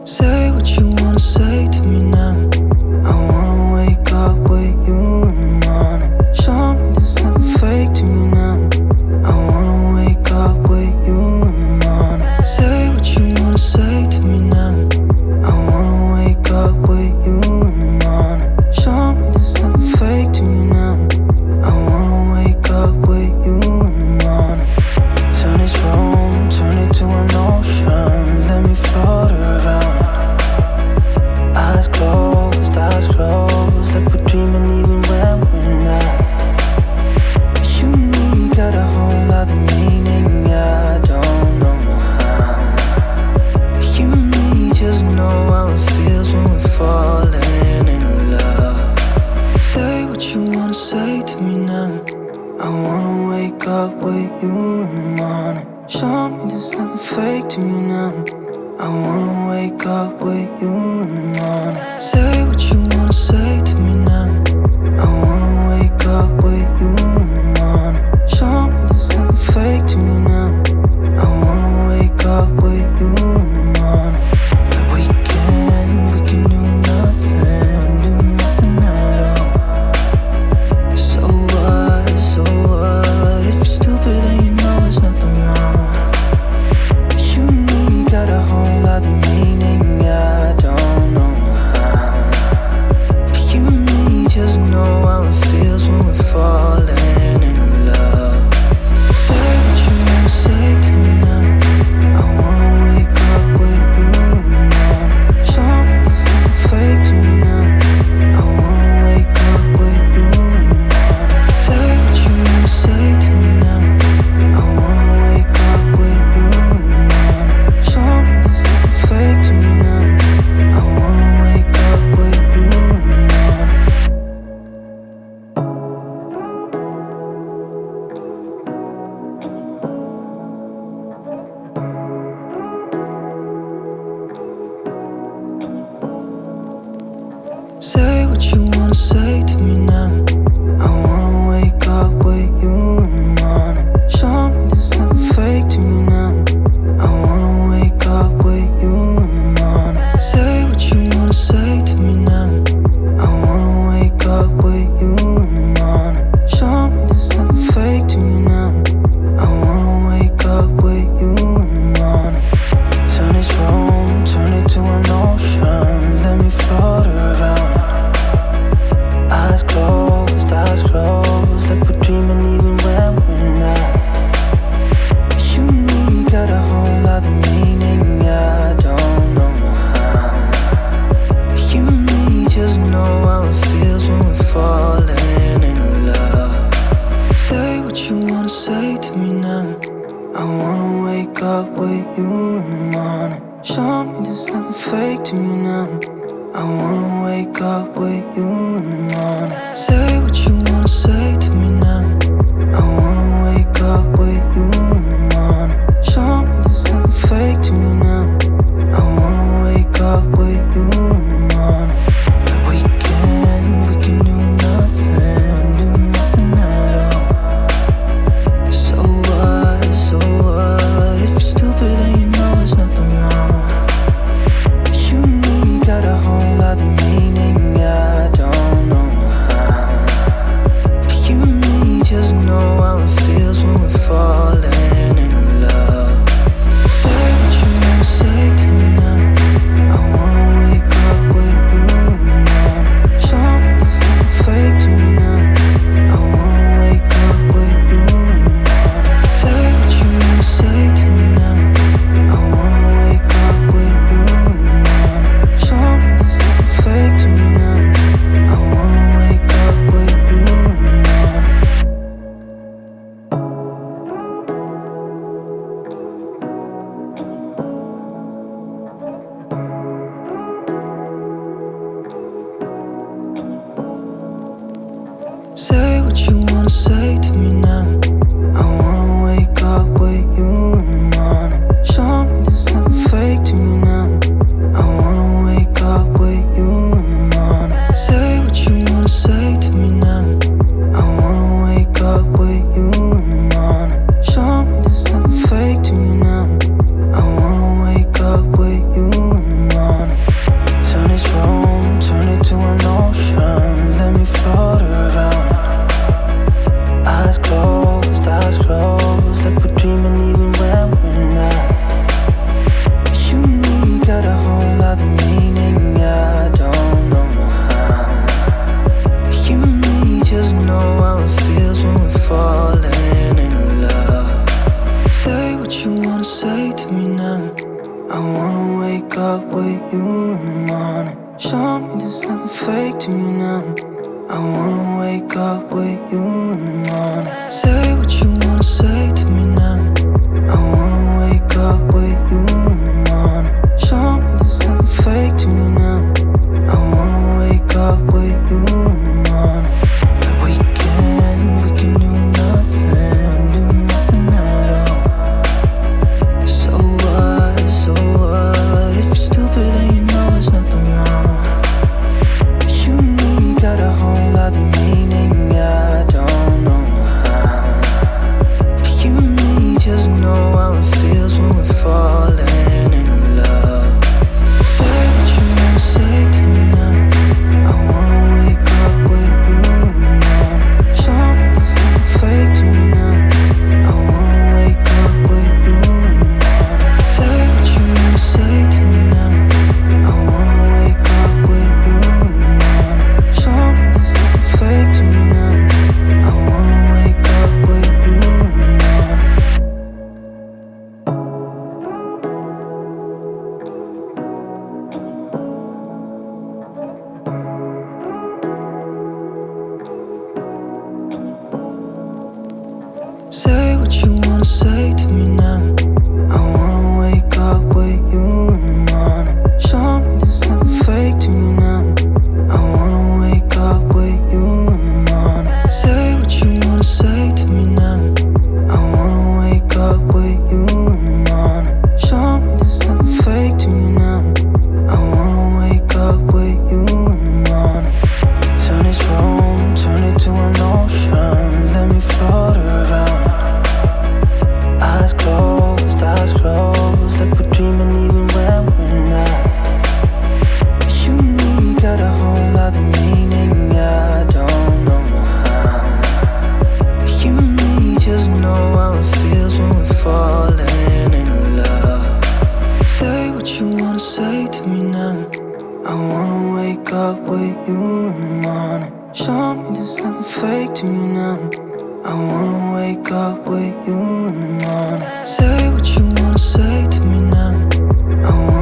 Say what you wanna say to me now. I wanna wake up with you in the morning. Show me there's nothing fake to me now. I wanna wake up with you in the morning. Say what you wanna say to me now. I wanna wake up with you in the morning. Show me there's nothing fake to me now. I wanna wake up with you in the morning. Turn this room, turn it to an ocean. Let me float around. Eyes closed, like we're dreaming even when we're not. You and me got a whole other meaning, I don't know how. You and me just know how it feels when we're falling in love. Say what you wanna say to me now. I wanna wake up with you in the morning. Show me there's nothing fake to me now. I wanna wake up with you in the morning. Say what you wanna say to me now. I wanna wake up with you in the morning. Show me there's nothing fake to me now. I wanna wake up with you in the morning. Like we can do nothing at all. So what, if you're stupid then you know it's nothing wrong. You and me got a whole other meaning, I don't know how. You and me just know how it feels when we're falling in love. Say what you wanna say to me now. I wanna wake up with you in the morning. Show me there's nothing fake to me now. I wanna wake up with you in the morning. Say what you wanna say to me now. I wanna wake up with you in the morning. Show me there's nothing fake to me now. I wanna wake up with you in the morning. Say what you wanna say to me now. I wanna wake up with you in the morning. Show me there's nothing fake to me now. I wanna wake up with you in the morning. Say what you wanna say to me now. I wanna wake up with you in the morning. Show me there's nothing fake to me now. I wanna wake up with you in the morning. Turn this room, turn it to an ocean. Let me float around. Eyes closed, like we're dreaming even when we're not. You and me got a whole other meaning, I don't know how. You and me just know how it feels when we're falling in love. Say what you wanna say to me now. I wanna wake up with you in the morning. Show me there's nothing fake to me now. I wanna wake up with you in the morning. Say what you wanna say to me now. I wanna wake up with you in the morning. Show me there's nothing fake to me now. I wanna wake up with you in the morning. Like we can do nothing at all. So what, if you're stupid then you know it's nothing wrong. You and me got a whole other meaning, I don't know how. you in the morning. Show me there's nothing fake to me now. I wanna wake up with you in the morning. Say what you wanna say to me now. I wanna wake up with you in the morning. Show me there's nothing fake to me now. I wanna wake up with you in the morning. Like we can do nothing at all. So what? If you're stupid then you know it's nothing wrong. You and me got a whole other meaning, I don't know how. You and me just know how it feels when we're falling in love. Say what you wanna say to me now. I wanna wake up with you in the morning. Show me there's nothing fake to me now. I wanna wake up with you in the morning. Say what you wanna say to me now. I wanna wake up with you in the morning. Show me there's nothing fake to me now. I wanna wake up with you in the morning. Say what you wanna say to me now. I wanna wake up with you in the morning. Show me there's nothing fake to me now. I wanna wake up with you in the morning. Say what you wanna say to me now. I wanna wake up with you in the morning. Show me there's nothing fake to me now. I wanna wake up with you in the morning. Turn this room, turn it to an ocean. Let me float around. Eyes closed, like we're dreaming even when we're not. You and me got a whole other meaning, I don't know how. You and me just know how it feels when we're falling in love. Say what you wanna say to me now. I wanna wake up with you in the morning. Show me there's nothing fake to me now. I wanna wake up with you in the morning. Say what you wanna say to me now. I wanna